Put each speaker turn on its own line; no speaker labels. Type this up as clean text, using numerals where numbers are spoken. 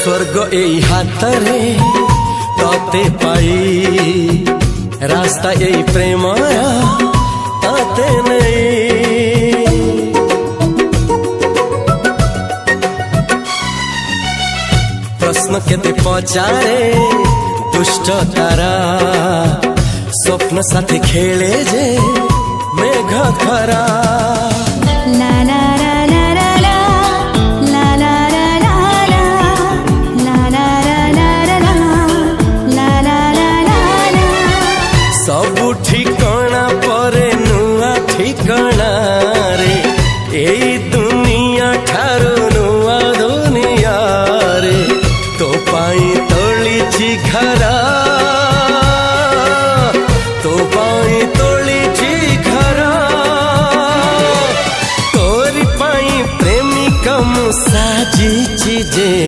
स्वर्ग एई हातरे तते पाई रास्ता एई प्रेमया तते नहीं। प्रश्न केते पचारे दुष्ट तारा स्वप्न साथी खेले जे मेघ खरा।
ला ला ला ला ला ला ला ला ला ला ला ला ला ला।
सबु ठिकाना परे नुआ ठिकाना रे एई दुनिया ठारू नुआ दुनिया रे। तो पाई तोलिछि घरा तो पाई तोलिछि घरा तोरी पाई प्रेमिका मु साजिछि जे।